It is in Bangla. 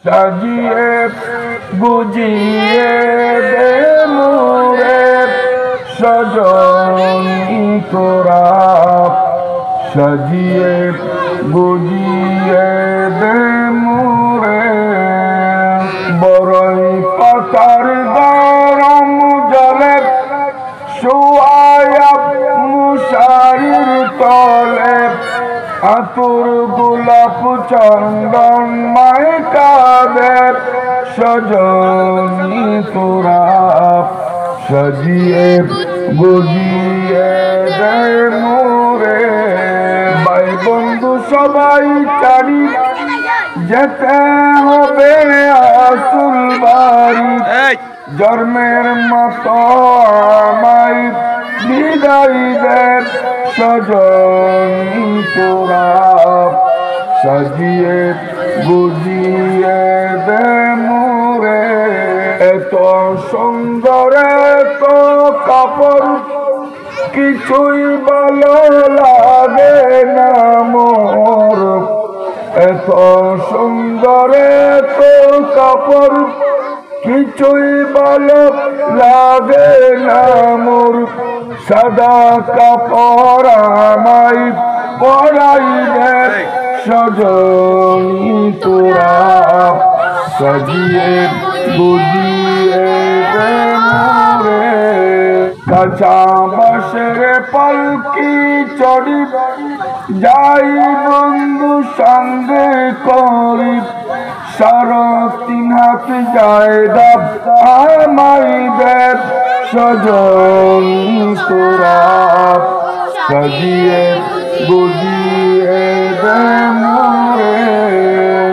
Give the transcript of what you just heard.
সাজিয়ে বুঝিয়ে দে মোরে সজনী তোরা, সাজিয়ে বুঝিয়ে দে মোরে বড়ই পাতার গরম জলে শোয়ায়া মুশারির তলে আতুর গোলাপ চন্দন মাইকাবে সজনী তোরা, সাজিয়ে বুঝিয়ে দে মোরে ভাই বন্ধু সবাই চারি যেতে হবে আসল বাড়ি, জন্মের মতো আমায় বিদায় দে সজনী তোরা, সাজিয়ে বুঝিয়ে দে মোরে এত সুন্দর এত কাপড় কিছুই ভালো লাগে না মোর, এত সুন্দর এত কাপড় কিছুই ভালো লাগে না মোর, সাদা কাপড় আমায় পরাই দে সজনী তোরা, সাজিয়ে বুঝিয়ে দে মোরে কাঁচা বাঁশের পালকি চড়ি যাই বন্ধু সঙ্গে করি, সারা 3 হাত জায়গা আমায় দে সজনী তোরা, সাজিয়ে বুঝিয়ে দে মোরে।